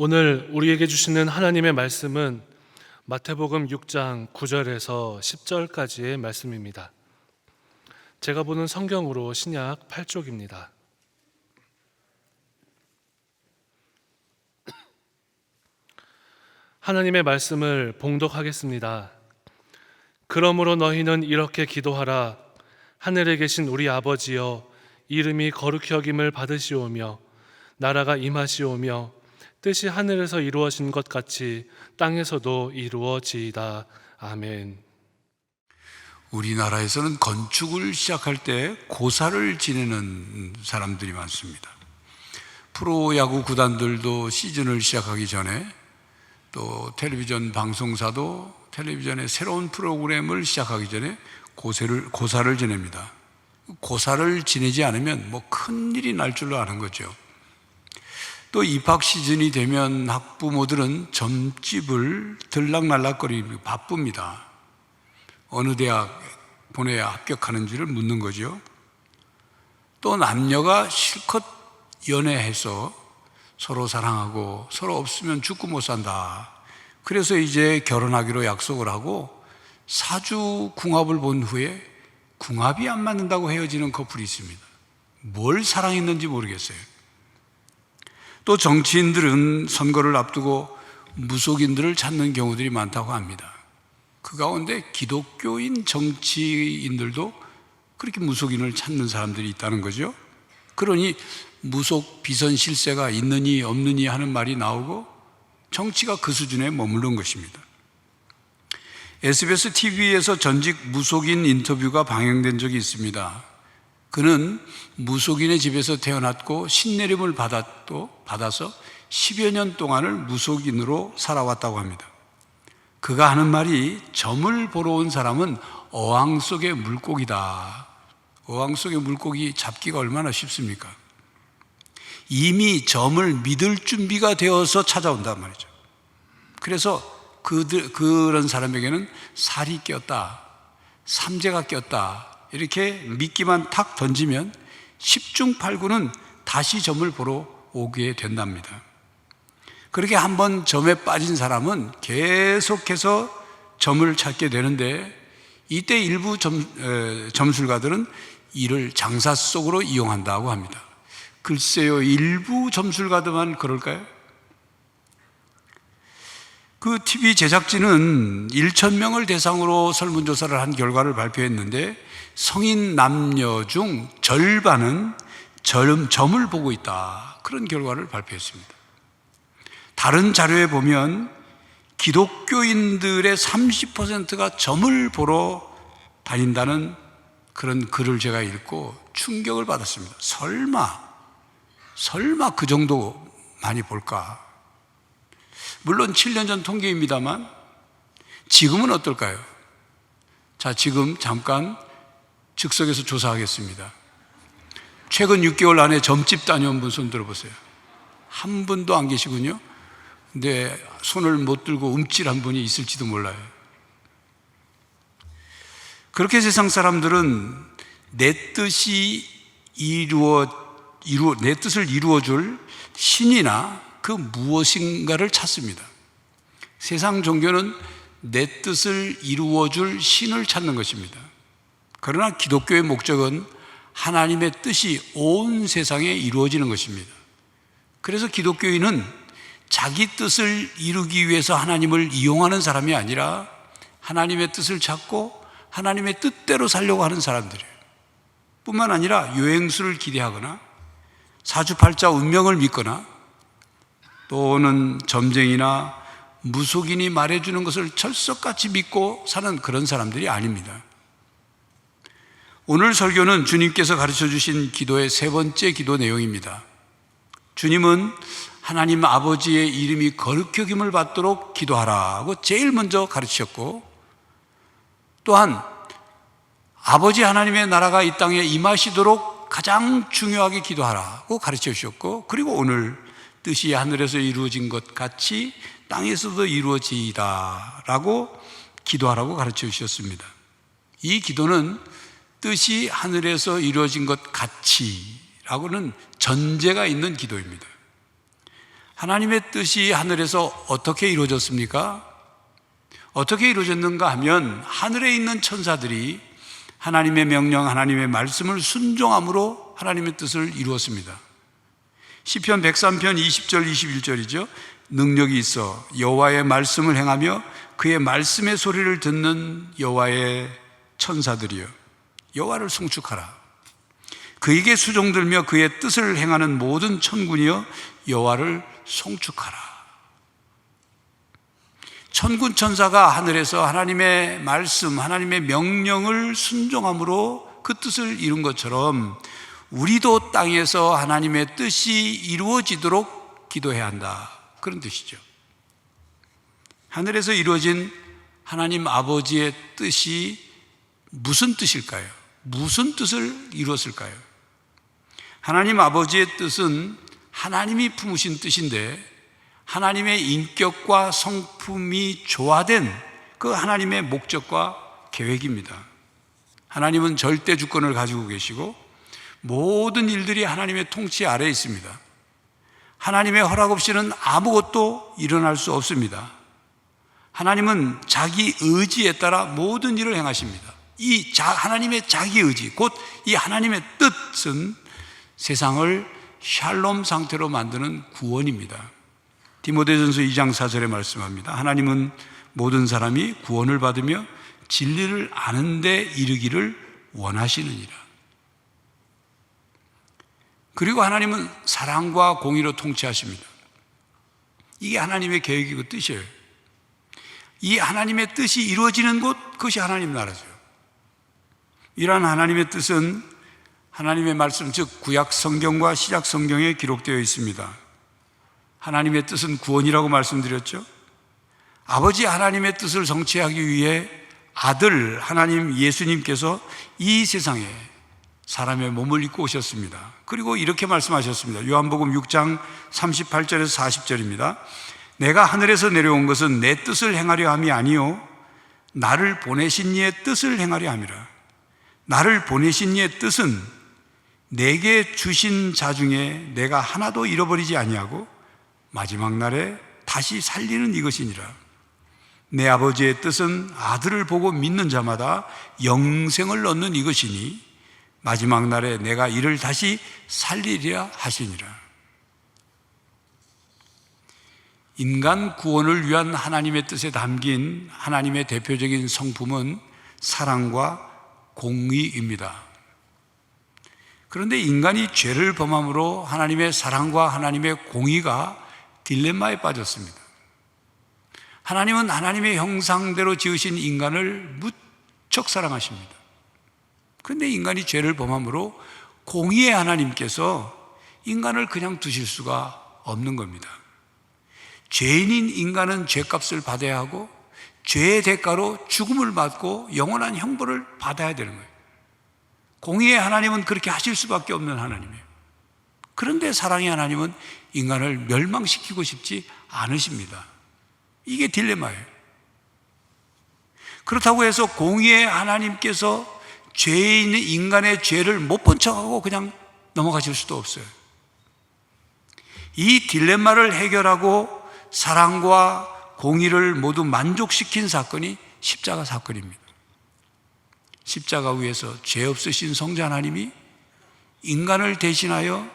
오늘 우리에게 주시는 하나님의 말씀은 마태복음 6장 9절에서 10절까지의 말씀입니다. 제가 보는 성경으로 신약 8쪽입니다. 하나님의 말씀을 봉독하겠습니다. 그러므로 너희는 이렇게 기도하라. 하늘에 계신 우리 아버지여, 이름이 거룩히 여김을 받으시오며 나라가 임하시오며 뜻이 하늘에서 이루어진 것 같이 땅에서도 이루어지이다. 아멘. 우리나라에서는 건축을 시작할 때 고사를 지내는 사람들이 많습니다. 프로야구 구단들도 시즌을 시작하기 전에, 또 텔레비전 방송사도 텔레비전의 새로운 프로그램을 시작하기 전에 고사를 지냅니다. 고사를 지내지 않으면 큰일이 날 줄로 아는 거죠. 또 입학 시즌이 되면 학부모들은 점집을 들락날락거리고 바쁩니다. 어느 대학 보내야 합격하는지를 묻는 거죠. 또 남녀가 실컷 연애해서 서로 사랑하고 서로 없으면 죽고 못 산다. 그래서 이제 결혼하기로 약속을 하고 사주 궁합을 본 후에 궁합이 안 맞는다고 헤어지는 커플이 있습니다. 뭘 사랑했는지 모르겠어요. 또 정치인들은 선거를 앞두고 무속인들을 찾는 경우들이 많다고 합니다. 그 가운데 기독교인 정치인들도 그렇게 무속인을 찾는 사람들이 있다는 거죠. 그러니 무속 비선 실세가 있느니 없느니 하는 말이 나오고 정치가 그 수준에 머무른 것입니다. SBS TV에서 전직 무속인 인터뷰가 방영된 적이 있습니다. 그는 무속인의 집에서 태어났고 신내림을 받아서 10여 년 동안을 무속인으로 살아왔다고 합니다. 그가 하는 말이, 점을 보러 온 사람은 어항 속의 물고기다. 어항 속의 물고기 잡기가 얼마나 쉽습니까? 이미 점을 믿을 준비가 되어서 찾아온단 말이죠. 그래서 그런 사람에게는 살이 꼈다, 삼재가 꼈다, 이렇게 미끼만 탁 던지면 10중 8구는 다시 점을 보러 오게 된답니다. 그렇게 한번 점에 빠진 사람은 계속해서 점을 찾게 되는데, 이때 일부 점술가들은 이를 장사 속으로 이용한다고 합니다. 글쎄요, 일부 점술가들만 그럴까요? 그 TV 제작진은 1,000명을 대상으로 설문조사를 한 결과를 발표했는데, 성인 남녀 중 절반은 점을 보고 있다, 그런 결과를 발표했습니다. 다른 자료에 보면 기독교인들의 30%가 점을 보러 다닌다는 그런 글을 제가 읽고 충격을 받았습니다. 설마 그 정도 많이 볼까? 물론 7년 전 통계입니다만 지금은 어떨까요? 자, 지금 잠깐 즉석에서 조사하겠습니다. 최근 6개월 안에 점집 다녀온 분 손 들어보세요. 한 분도 안 계시군요. 근데 손을 못 들고 움찔한 분이 있을지도 몰라요. 그렇게 세상 사람들은 내 뜻을 이루어줄 신이나 그 무엇인가를 찾습니다. 세상 종교는 내 뜻을 이루어줄 신을 찾는 것입니다. 그러나 기독교의 목적은 하나님의 뜻이 온 세상에 이루어지는 것입니다. 그래서 기독교인은 자기 뜻을 이루기 위해서 하나님을 이용하는 사람이 아니라 하나님의 뜻을 찾고 하나님의 뜻대로 살려고 하는 사람들이에요. 뿐만 아니라 요행수를 기대하거나 사주팔자 운명을 믿거나 또는 점쟁이나 무속인이 말해주는 것을 철석같이 믿고 사는 그런 사람들이 아닙니다. 오늘 설교는 주님께서 가르쳐 주신 기도의 세 번째 기도 내용입니다. 주님은 하나님 아버지의 이름이 거룩히 여김을 받도록 기도하라고 제일 먼저 가르치셨고, 또한 아버지 하나님의 나라가 이 땅에 임하시도록 가장 중요하게 기도하라고 가르쳐 주셨고, 그리고 오늘 뜻이 하늘에서 이루어진 것 같이 땅에서도 이루어지이다 라고 기도하라고 가르쳐 주셨습니다. 이 기도는 뜻이 하늘에서 이루어진 것 같이 라고는 전제가 있는 기도입니다. 하나님의 뜻이 하늘에서 어떻게 이루어졌습니까? 어떻게 이루어졌는가 하면 하늘에 있는 천사들이 하나님의 명령, 하나님의 말씀을 순종함으로 하나님의 뜻을 이루었습니다. 시편 103편 20절 21절이죠. 능력이 있어 여호와의 말씀을 행하며 그의 말씀의 소리를 듣는 여호와의 천사들이여 여호와를 송축하라. 그에게 수종들며 그의 뜻을 행하는 모든 천군이여 여호와를 송축하라. 천군 천사가 하늘에서 하나님의 말씀, 하나님의 명령을 순종함으로 그 뜻을 이룬 것처럼 우리도 땅에서 하나님의 뜻이 이루어지도록 기도해야 한다. 그런 뜻이죠. 하늘에서 이루어진 하나님 아버지의 뜻이 무슨 뜻일까요? 무슨 뜻을 이루었을까요? 하나님 아버지의 뜻은 하나님이 품으신 뜻인데 하나님의 인격과 성품이 조화된 그 하나님의 목적과 계획입니다. 하나님은 절대 주권을 가지고 계시고 모든 일들이 하나님의 통치 아래에 있습니다. 하나님의 허락 없이는 아무것도 일어날 수 없습니다. 하나님은 자기 의지에 따라 모든 일을 행하십니다. 이 하나님의 자기 의지, 곧 이 하나님의 뜻은 세상을 샬롬 상태로 만드는 구원입니다. 디모데전서 2장 4절에 말씀합니다. 하나님은 모든 사람이 구원을 받으며 진리를 아는 데 이르기를 원하시느니라. 그리고 하나님은 사랑과 공의로 통치하십니다. 이게 하나님의 계획이고 뜻이에요. 이 하나님의 뜻이 이루어지는 곳, 그것이 하나님 나라죠. 이러한 하나님의 뜻은 하나님의 말씀, 즉 구약 성경과 신약 성경에 기록되어 있습니다. 하나님의 뜻은 구원이라고 말씀드렸죠. 아버지 하나님의 뜻을 성취하기 위해 아들 하나님 예수님께서 이 세상에 사람의 몸을 입고 오셨습니다. 그리고 이렇게 말씀하셨습니다. 요한복음 6장 38절에서 40절입니다. 내가 하늘에서 내려온 것은 내 뜻을 행하려 함이 아니요 나를 보내신 이의 뜻을 행하려 함이라. 나를 보내신 이의 뜻은 내게 주신 자 중에 내가 하나도 잃어버리지 아니하고 마지막 날에 다시 살리는 이것이니라. 내 아버지의 뜻은 아들을 보고 믿는 자마다 영생을 얻는 이것이니 마지막 날에 내가 이를 다시 살리리라 하시니라. 인간 구원을 위한 하나님의 뜻에 담긴 하나님의 대표적인 성품은 사랑과 공의입니다. 그런데 인간이 죄를 범함으로 하나님의 사랑과 하나님의 공의가 딜레마에 빠졌습니다. 하나님은 하나님의 형상대로 지으신 인간을 무척 사랑하십니다. 그런데 인간이 죄를 범함으로 공의의 하나님께서 인간을 그냥 두실 수가 없는 겁니다. 죄인인 인간은 죄값을 받아야 하고 죄의 대가로 죽음을 받고 영원한 형벌을 받아야 되는 거예요. 공의의 하나님은 그렇게 하실 수밖에 없는 하나님이에요. 그런데 사랑의 하나님은 인간을 멸망시키고 싶지 않으십니다. 이게 딜레마예요. 그렇다고 해서 공의의 하나님께서 죄에 있는 인간의 죄를 못 본 척하고 그냥 넘어가실 수도 없어요. 이 딜레마를 해결하고 사랑과 공의를 모두 만족시킨 사건이 십자가 사건입니다. 십자가 위에서 죄 없으신 성자 하나님이 인간을 대신하여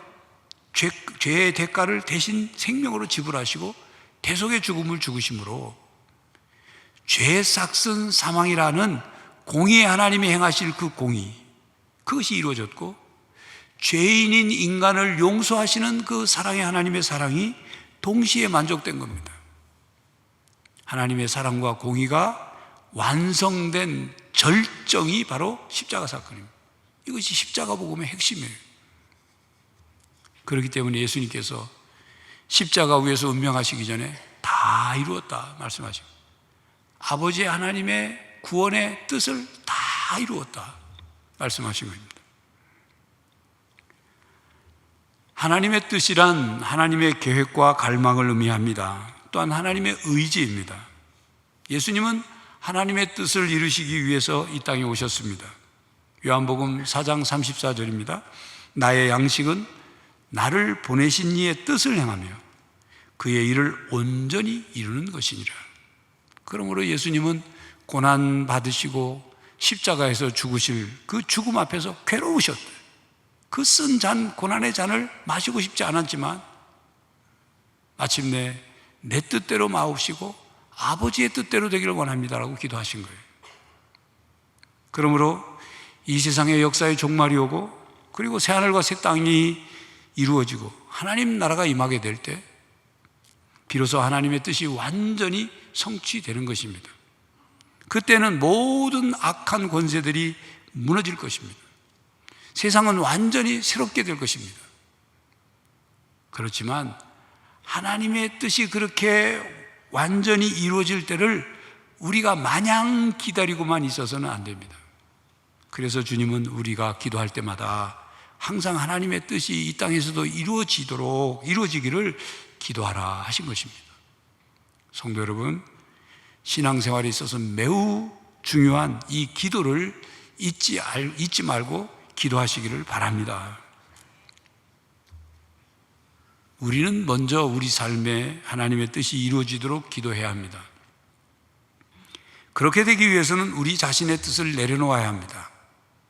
죄의 대가를 대신 생명으로 지불하시고 대속의 죽음을 죽으심으로 죄의 싹슨 사망이라는 공의의 하나님이 행하실 그 공의, 그것이 이루어졌고 죄인인 인간을 용서하시는 그 사랑의 하나님의 사랑이 동시에 만족된 겁니다. 하나님의 사랑과 공의가 완성된 절정이 바로 십자가 사건입니다. 이것이 십자가 복음의 핵심이에요. 그렇기 때문에 예수님께서 십자가 위에서 운명하시기 전에 다 이루었다 말씀하시고 아버지 하나님의 구원의 뜻을 다 이루었다 말씀하신 겁니다. 하나님의 뜻이란 하나님의 계획과 갈망을 의미합니다. 또한 하나님의 의지입니다. 예수님은 하나님의 뜻을 이루시기 위해서 이 땅에 오셨습니다. 요한복음 4장 34절입니다. 나의 양식은 나를 보내신 이의 뜻을 행하며 그의 일을 온전히 이루는 것이니라. 그러므로 예수님은 고난 받으시고 십자가에서 죽으실 그 죽음 앞에서 괴로우셨대요. 그 쓴 잔, 고난의 잔을 마시고 싶지 않았지만 마침내 내 뜻대로 마옵시고 아버지의 뜻대로 되기를 원합니다라고 기도하신 거예요. 그러므로 이 세상의 역사의 종말이 오고 그리고 새하늘과 새 땅이 이루어지고 하나님 나라가 임하게 될 때 비로소 하나님의 뜻이 완전히 성취되는 것입니다. 그때는 모든 악한 권세들이 무너질 것입니다. 세상은 완전히 새롭게 될 것입니다. 그렇지만 하나님의 뜻이 그렇게 완전히 이루어질 때를 우리가 마냥 기다리고만 있어서는 안 됩니다. 그래서 주님은 우리가 기도할 때마다 항상 하나님의 뜻이 이 땅에서도 이루어지기를 기도하라 하신 것입니다. 성도 여러분, 신앙생활에 있어서 매우 중요한 이 기도를 잊지 말고 기도하시기를 바랍니다. 우리는 먼저 우리 삶에 하나님의 뜻이 이루어지도록 기도해야 합니다. 그렇게 되기 위해서는 우리 자신의 뜻을 내려놓아야 합니다.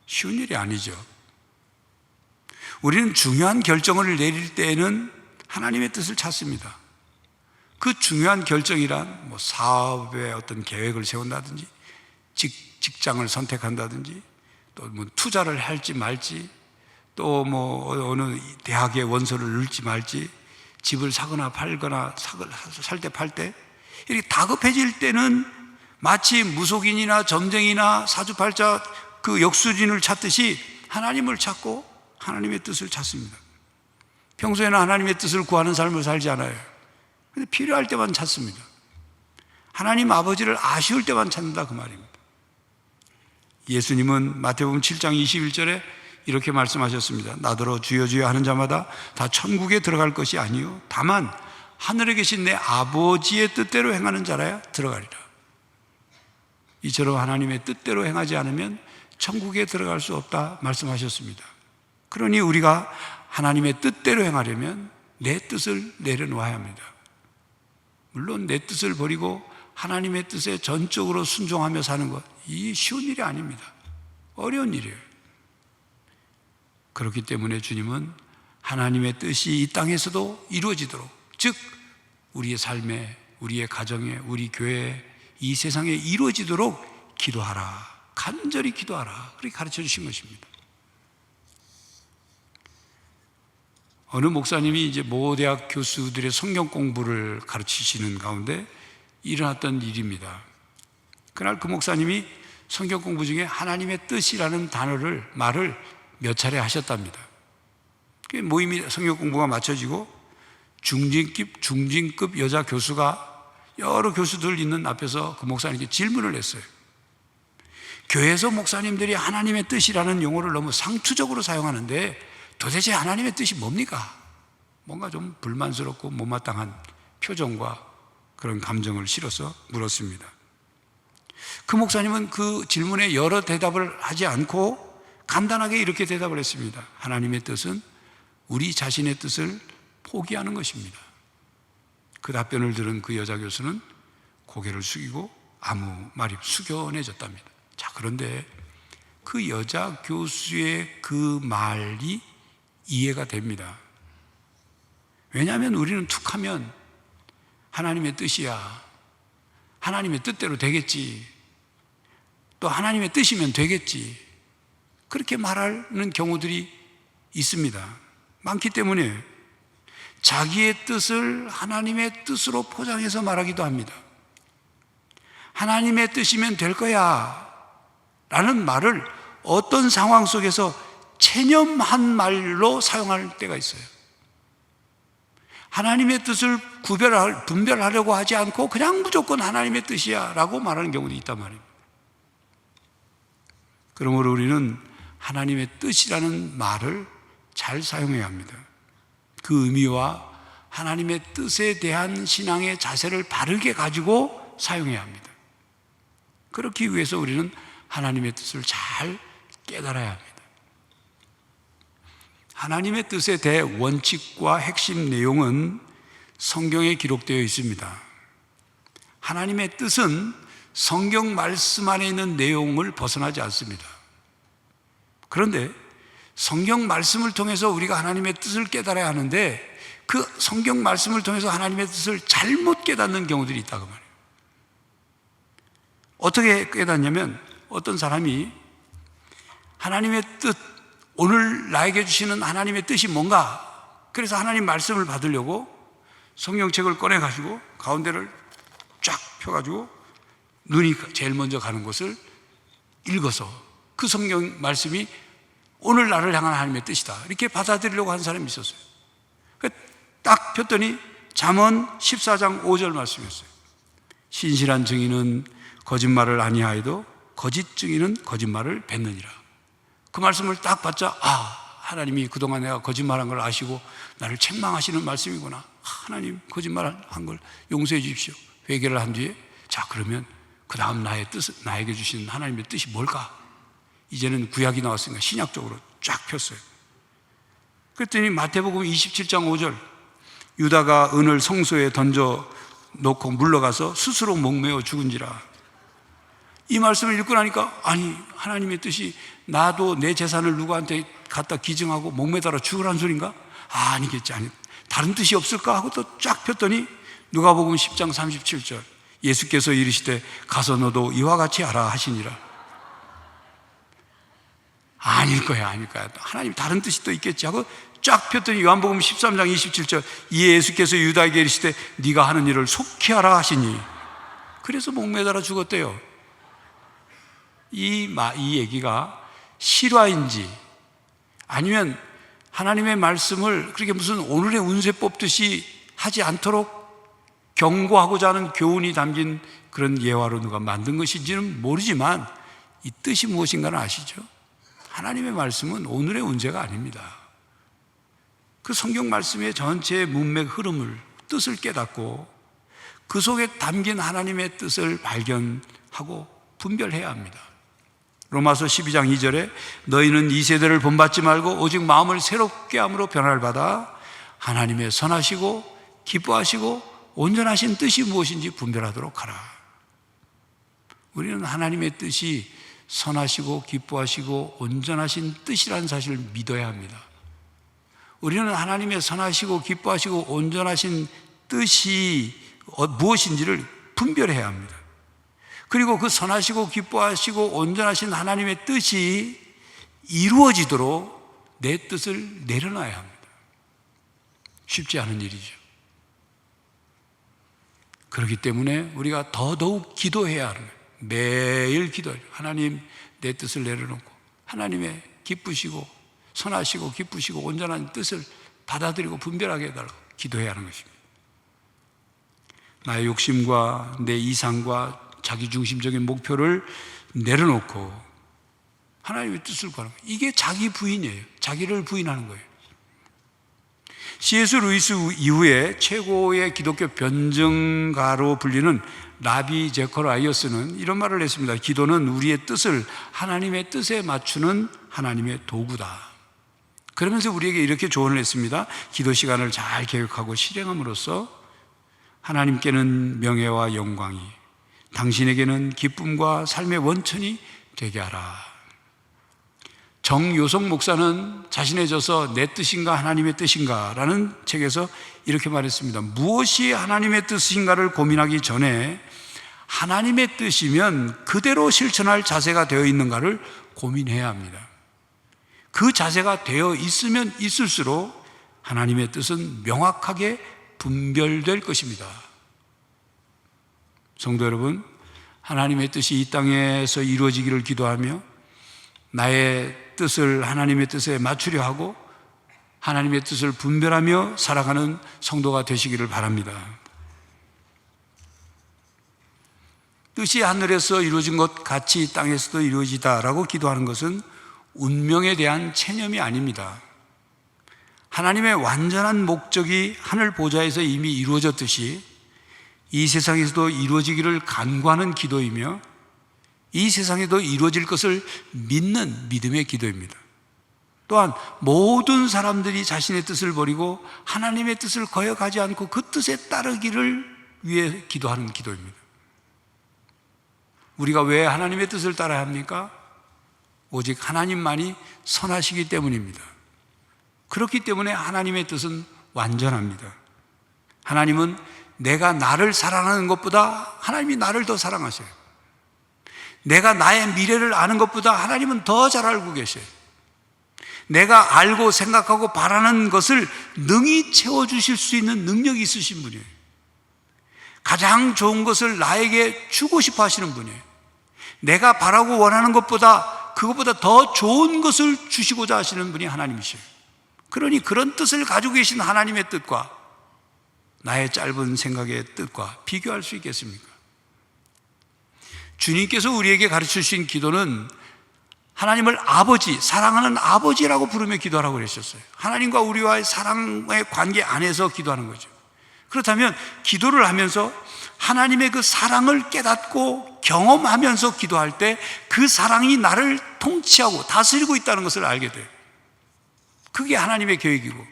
쉬운 일이 아니죠. 우리는 중요한 결정을 내릴 때에는 하나님의 뜻을 찾습니다. 그 중요한 결정이란 사업의 어떤 계획을 세운다든지 직장을 선택한다든지 또 투자를 할지 말지 또 어느 대학에 원서를 넣을지 말지 집을 사거나 팔거나 살 때 팔 때 이렇게 다급해질 때는 마치 무속인이나 점쟁이나 사주팔자 그 역수진을 찾듯이 하나님을 찾고 하나님의 뜻을 찾습니다. 평소에는 하나님의 뜻을 구하는 삶을 살지 않아요. 근데 필요할 때만 찾습니다. 하나님 아버지를 아쉬울 때만 찾는다 그 말입니다. 예수님은 마태복음 7장 21절에 이렇게 말씀하셨습니다. 나더러 주여 주여 하는 자마다 다 천국에 들어갈 것이 아니요 다만 하늘에 계신 내 아버지의 뜻대로 행하는 자라야 들어가리라. 이처럼 하나님의 뜻대로 행하지 않으면 천국에 들어갈 수 없다 말씀하셨습니다. 그러니 우리가 하나님의 뜻대로 행하려면 내 뜻을 내려놓아야 합니다. 물론 내 뜻을 버리고 하나님의 뜻에 전적으로 순종하며 사는 것, 이 쉬운 일이 아닙니다. 어려운 일이에요. 그렇기 때문에 주님은 하나님의 뜻이 이 땅에서도 이루어지도록, 즉 우리의 삶에, 우리의 가정에, 우리 교회에, 이 세상에 이루어지도록 기도하라, 간절히 기도하라, 그렇게 가르쳐 주신 것입니다. 어느 목사님이 이제 모 대학 교수들의 성경 공부를 가르치시는 가운데 일어났던 일입니다. 그날 그 목사님이 성경 공부 중에 하나님의 뜻이라는 말을 몇 차례 하셨답니다. 모임이 성경 공부가 마쳐지고 중진급 여자 교수가 여러 교수들 있는 앞에서 그 목사님께 질문을 했어요. 교회에서 목사님들이 하나님의 뜻이라는 용어를 너무 상투적으로 사용하는데 도대체 하나님의 뜻이 뭡니까? 뭔가 좀 불만스럽고 못마땅한 표정과 그런 감정을 실어서 물었습니다. 그 목사님은 그 질문에 여러 대답을 하지 않고 간단하게 이렇게 대답을 했습니다. 하나님의 뜻은 우리 자신의 뜻을 포기하는 것입니다. 그 답변을 들은 그 여자 교수는 고개를 숙이고 아무 말이 숙연해졌답니다. 자, 그런데 그 여자 교수의 그 말이 이해가 됩니다. 왜냐하면 우리는 툭하면 하나님의 뜻이야, 하나님의 뜻대로 되겠지, 또 하나님의 뜻이면 되겠지, 그렇게 말하는 경우들이 있습니다. 많기 때문에 자기의 뜻을 하나님의 뜻으로 포장해서 말하기도 합니다. 하나님의 뜻이면 될 거야 라는 말을 어떤 상황 속에서 체념한 말로 사용할 때가 있어요. 하나님의 뜻을 분별하려고 하지 않고 그냥 무조건 하나님의 뜻이야 라고 말하는 경우도 있단 말입니다. 그러므로 우리는 하나님의 뜻이라는 말을 잘 사용해야 합니다. 그 의미와 하나님의 뜻에 대한 신앙의 자세를 바르게 가지고 사용해야 합니다. 그렇기 위해서 우리는 하나님의 뜻을 잘 깨달아야 합니다. 하나님의 뜻의 대원칙과 핵심 내용은 성경에 기록되어 있습니다. 하나님의 뜻은 성경 말씀 안에 있는 내용을 벗어나지 않습니다. 그런데 성경 말씀을 통해서 우리가 하나님의 뜻을 깨달아야 하는데 그 성경 말씀을 통해서 하나님의 뜻을 잘못 깨닫는 경우들이 있다고 말해요. 어떻게 깨닫냐면 어떤 사람이 하나님의 뜻, 오늘 나에게 주시는 하나님의 뜻이 뭔가, 그래서 하나님 말씀을 받으려고 성경책을 꺼내가지고 가운데를 쫙 펴가지고 눈이 제일 먼저 가는 곳을 읽어서 그 성경 말씀이 오늘 나를 향한 하나님의 뜻이다 이렇게 받아들이려고 하는 사람이 있었어요. 딱 폈더니 잠언 14장 5절 말씀이었어요. 신실한 증인은 거짓말을 아니하여도 거짓 증인은 거짓말을 뱉느니라. 그 말씀을 딱 받자 하나님이 그동안 내가 거짓말한 걸 아시고 나를 책망하시는 말씀이구나. 하나님 거짓말한 걸 용서해 주십시오. 회개를 한 뒤에 자 그러면 그 다음 나에게 주신 하나님의 뜻이 뭘까? 이제는 구약이 나왔으니까 신약적으로 쫙 폈어요. 그랬더니 마태복음 27장 5절 유다가 은을 성소에 던져 놓고 물러가서 스스로 목매어 죽은지라. 이 말씀을 읽고 나니까 아니 하나님의 뜻이 나도 내 재산을 누구한테 갖다 기증하고 목매달아 죽으라는 소린가? 아니겠지. 다른 뜻이 없을까 하고 또 쫙 폈더니 누가복음 10장 37절 예수께서 이르시되 가서 너도 이와 같이 하라 하시니라. 아닐 거야. 하나님 다른 뜻이 또 있겠지 하고 쫙 폈더니 요한복음 13장 27절 이에 예수께서 유다에게 이르시되 네가 하는 일을 속히 하라 하시니. 그래서 목매달아 죽었대요. 이 얘기가 실화인지 아니면 하나님의 말씀을 그렇게 무슨 오늘의 운세 뽑듯이 하지 않도록 경고하고자 하는 교훈이 담긴 그런 예화로 누가 만든 것인지는 모르지만 이 뜻이 무엇인가는 아시죠? 하나님의 말씀은 오늘의 운세가 아닙니다. 그 성경 말씀의 전체의 문맥 흐름을 뜻을 깨닫고 그 속에 담긴 하나님의 뜻을 발견하고 분별해야 합니다. 로마서 12장 2절에 너희는 이 세대를 본받지 말고 오직 마음을 새롭게 함으로 변화를 받아 하나님의 선하시고 기뻐하시고 온전하신 뜻이 무엇인지 분별하도록 하라. 우리는 하나님의 뜻이 선하시고 기뻐하시고 온전하신 뜻이라는 사실을 믿어야 합니다. 우리는 하나님의 선하시고 기뻐하시고 온전하신 뜻이 무엇인지를 분별해야 합니다. 그리고 그 선하시고 기뻐하시고 온전하신 하나님의 뜻이 이루어지도록 내 뜻을 내려놔야 합니다. 쉽지 않은 일이죠. 그렇기 때문에 우리가 더더욱 기도해야 하는 거예요. 매일 기도해요. 하나님 내 뜻을 내려놓고 하나님의 기쁘시고 선하시고 기쁘시고 온전한 뜻을 받아들이고 분별하게 해달라고 기도해야 하는 것입니다. 나의 욕심과 내 이상과 자기중심적인 목표를 내려놓고 하나님의 뜻을 구하는 거예요. 이게 자기 부인이에요. 자기를 부인하는 거예요. C.S. 루이스 이후에 최고의 기독교 변증가로 불리는 라비 제커라이어스는 이런 말을 했습니다. 기도는 우리의 뜻을 하나님의 뜻에 맞추는 하나님의 도구다. 그러면서 우리에게 이렇게 조언을 했습니다. 기도 시간을 잘 계획하고 실행함으로써 하나님께는 명예와 영광이, 당신에게는 기쁨과 삶의 원천이 되게 하라. 정요성 목사는 자신의 저서 내 뜻인가 하나님의 뜻인가 라는 책에서 이렇게 말했습니다. 무엇이 하나님의 뜻인가를 고민하기 전에 하나님의 뜻이면 그대로 실천할 자세가 되어 있는가를 고민해야 합니다. 그 자세가 되어 있으면 있을수록 하나님의 뜻은 명확하게 분별될 것입니다. 성도 여러분, 하나님의 뜻이 이 땅에서 이루어지기를 기도하며 나의 뜻을 하나님의 뜻에 맞추려 하고 하나님의 뜻을 분별하며 살아가는 성도가 되시기를 바랍니다. 뜻이 하늘에서 이루어진 것 같이 땅에서도 이루어지다라고 기도하는 것은 운명에 대한 체념이 아닙니다. 하나님의 완전한 목적이 하늘 보좌에서 이미 이루어졌듯이 이 세상에서도 이루어지기를 간구하는 기도이며 이 세상에도 이루어질 것을 믿는 믿음의 기도입니다. 또한 모든 사람들이 자신의 뜻을 버리고 하나님의 뜻을 거역하지 않고 그 뜻에 따르기를 위해 기도하는 기도입니다. 우리가 왜 하나님의 뜻을 따라야 합니까? 오직 하나님만이 선하시기 때문입니다. 그렇기 때문에 하나님의 뜻은 완전합니다. 하나님은 내가 나를 사랑하는 것보다 하나님이 나를 더 사랑하셔요. 내가 나의 미래를 아는 것보다 하나님은 더 잘 알고 계셔요. 내가 알고 생각하고 바라는 것을 능히 채워주실 수 있는 능력이 있으신 분이에요. 가장 좋은 것을 나에게 주고 싶어 하시는 분이에요. 내가 바라고 원하는 것보다 그것보다 더 좋은 것을 주시고자 하시는 분이 하나님이셔요. 그러니 그런 뜻을 가지고 계신 하나님의 뜻과 나의 짧은 생각의 뜻과 비교할 수 있겠습니까? 주님께서 우리에게 가르쳐 주신 기도는 하나님을 아버지, 사랑하는 아버지라고 부르며 기도하라고 그러셨어요. 하나님과 우리와의 사랑의 관계 안에서 기도하는 거죠. 그렇다면 기도를 하면서 하나님의 그 사랑을 깨닫고 경험하면서 기도할 때 그 사랑이 나를 통치하고 다스리고 있다는 것을 알게 돼요. 그게 하나님의 계획이고,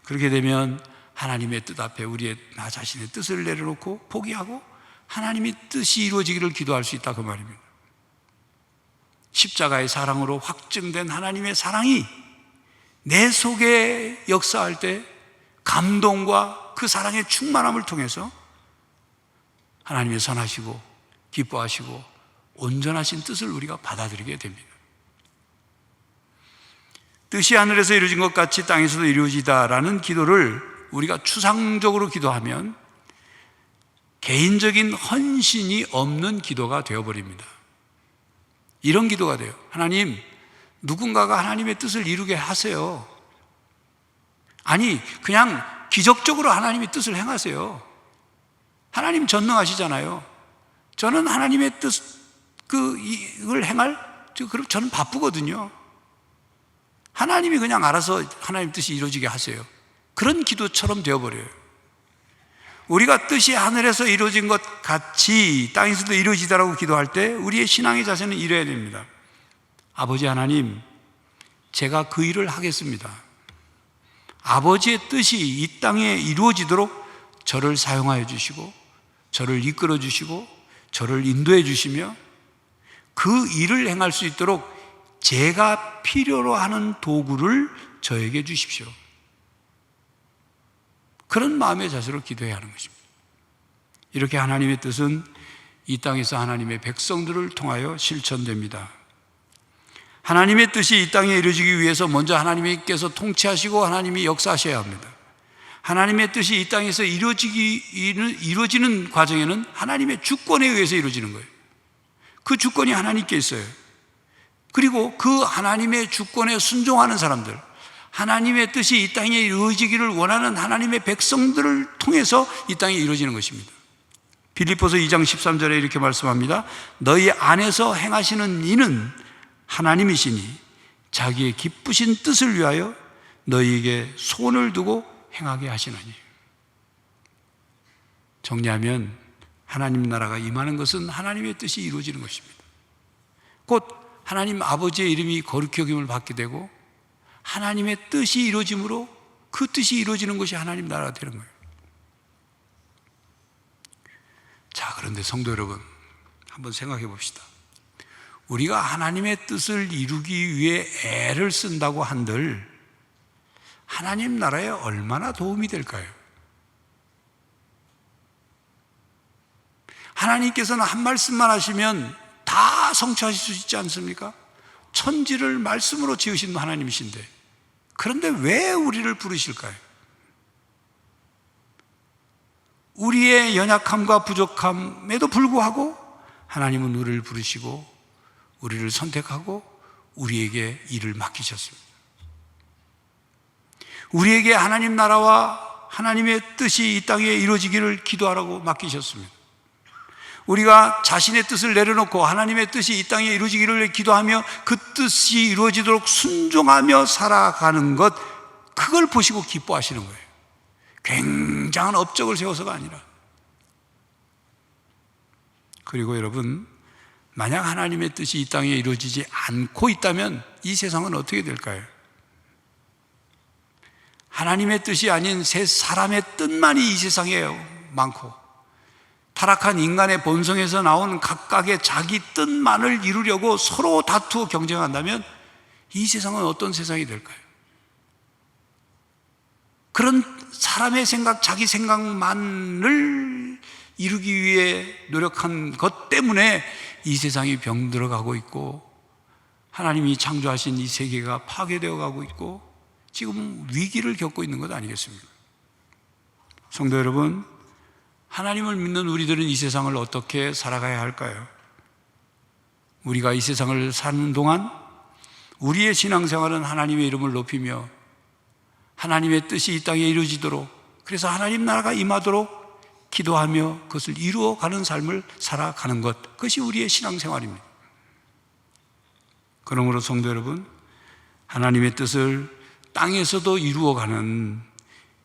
그렇게 되면 하나님의 뜻 앞에 나 자신의 뜻을 내려놓고 포기하고 하나님의 뜻이 이루어지기를 기도할 수 있다, 그 말입니다. 십자가의 사랑으로 확증된 하나님의 사랑이 내 속에 역사할 때 감동과 그 사랑의 충만함을 통해서 하나님의 선하시고 기뻐하시고 온전하신 뜻을 우리가 받아들이게 됩니다. 뜻이 하늘에서 이루어진 것 같이 땅에서도 이루어지다라는 기도를 우리가 추상적으로 기도하면 개인적인 헌신이 없는 기도가 되어버립니다. 이런 기도가 돼요. 하나님, 누군가가 하나님의 뜻을 이루게 하세요. 아니, 그냥 기적적으로 하나님의 뜻을 행하세요. 하나님 전능하시잖아요. 저는 하나님의 뜻을 그럼 저는 바쁘거든요. 하나님이 그냥 알아서 하나님 뜻이 이루어지게 하세요. 그런 기도처럼 되어버려요. 우리가 뜻이 하늘에서 이루어진 것 같이 땅에서도 이루어지다라고 기도할 때 우리의 신앙의 자세는 이래야 됩니다. 아버지 하나님, 제가 그 일을 하겠습니다. 아버지의 뜻이 이 땅에 이루어지도록 저를 사용하여 주시고 저를 이끌어 주시고 저를 인도해 주시며 그 일을 행할 수 있도록 제가 필요로 하는 도구를 저에게 주십시오. 그런 마음의 자세로 기도해야 하는 것입니다. 이렇게 하나님의 뜻은 이 땅에서 하나님의 백성들을 통하여 실천됩니다. 하나님의 뜻이 이 땅에 이루어지기 위해서 먼저 하나님께서 통치하시고 하나님이 역사하셔야 합니다. 하나님의 뜻이 이 땅에서 이루어지는 과정에는 하나님의 주권에 의해서 이루어지는 거예요. 그 주권이 하나님께 있어요. 그리고 그 하나님의 주권에 순종하는 사람들, 하나님의 뜻이 이 땅에 이루어지기를 원하는 하나님의 백성들을 통해서 이 땅에 이루어지는 것입니다. 빌립보서 2장 13절에 이렇게 말씀합니다. 너희 안에서 행하시는 이는 하나님이시니 자기의 기쁘신 뜻을 위하여 너희에게 손을 두고 행하게 하시나니. 정리하면 하나님 나라가 임하는 것은 하나님의 뜻이 이루어지는 것입니다. 곧 하나님 아버지의 이름이 거룩히 여김을 받게 되고 하나님의 뜻이 이루어짐으로 그 뜻이 이루어지는 것이 하나님 나라가 되는 거예요. 자, 그런데 성도 여러분, 한번 생각해 봅시다. 우리가 하나님의 뜻을 이루기 위해 애를 쓴다고 한들 하나님 나라에 얼마나 도움이 될까요? 하나님께서는 한 말씀만 하시면 다 성취하실 수 있지 않습니까? 천지를 말씀으로 지으신 하나님이신데, 그런데 왜 우리를 부르실까요? 우리의 연약함과 부족함에도 불구하고 하나님은 우리를 부르시고 우리를 선택하고 우리에게 일을 맡기셨습니다. 우리에게 하나님 나라와 하나님의 뜻이 이 땅에 이루어지기를 기도하라고 맡기셨습니다. 우리가 자신의 뜻을 내려놓고 하나님의 뜻이 이 땅에 이루어지기를 기도하며 그 뜻이 이루어지도록 순종하며 살아가는 것, 그걸 보시고 기뻐하시는 거예요. 굉장한 업적을 세워서가 아니라. 그리고 여러분, 만약 하나님의 뜻이 이 땅에 이루어지지 않고 있다면 이 세상은 어떻게 될까요? 하나님의 뜻이 아닌 새 사람의 뜻만이 이 세상에 많고, 타락한 인간의 본성에서 나온 각각의 자기 뜻만을 이루려고 서로 다투어 경쟁한다면 이 세상은 어떤 세상이 될까요? 그런 사람의 생각, 자기 생각만을 이루기 위해 노력한 것 때문에 이 세상이 병들어가고 있고, 하나님이 창조하신 이 세계가 파괴되어 가고 있고, 지금 위기를 겪고 있는 것 아니겠습니까? 성도 여러분, 하나님을 믿는 우리들은 이 세상을 어떻게 살아가야 할까요? 우리가 이 세상을 사는 동안 우리의 신앙생활은 하나님의 이름을 높이며 하나님의 뜻이 이 땅에 이루어지도록, 그래서 하나님 나라가 임하도록 기도하며 그것을 이루어가는 삶을 살아가는 것, 그것이 우리의 신앙생활입니다. 그러므로 성도 여러분, 하나님의 뜻을 땅에서도 이루어가는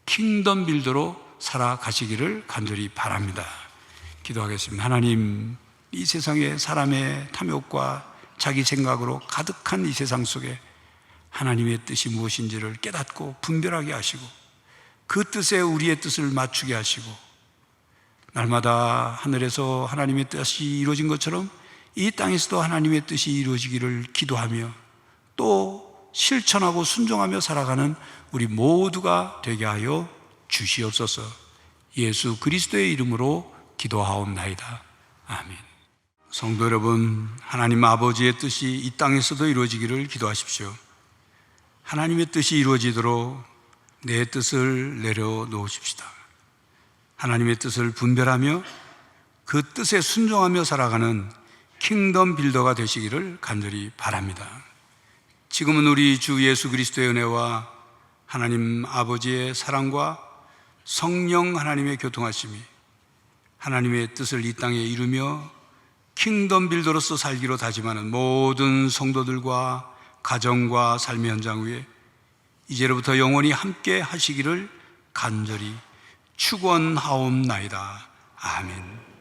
킹덤 빌더로 살아가시기를 간절히 바랍니다. 기도하겠습니다. 하나님, 이 세상에 사람의 탐욕과 자기 생각으로 가득한 이 세상 속에 하나님의 뜻이 무엇인지를 깨닫고 분별하게 하시고, 그 뜻에 우리의 뜻을 맞추게 하시고, 날마다 하늘에서 하나님의 뜻이 이루어진 것처럼 이 땅에서도 하나님의 뜻이 이루어지기를 기도하며 또 실천하고 순종하며 살아가는 우리 모두가 되게 하여 주시옵소서. 예수 그리스도의 이름으로 기도하옵나이다. 아멘. 성도 여러분, 하나님 아버지의 뜻이 이 땅에서도 이루어지기를 기도하십시오. 하나님의 뜻이 이루어지도록 내 뜻을 내려놓으십시다. 하나님의 뜻을 분별하며 그 뜻에 순종하며 살아가는 킹덤 빌더가 되시기를 간절히 바랍니다. 지금은 우리 주 예수 그리스도의 은혜와 하나님 아버지의 사랑과 성령 하나님의 교통하심이 하나님의 뜻을 이 땅에 이루며 킹덤 빌더로서 살기로 다짐하는 모든 성도들과 가정과 삶의 현장 위에 이제로부터 영원히 함께 하시기를 간절히 축원하옵나이다. 아멘.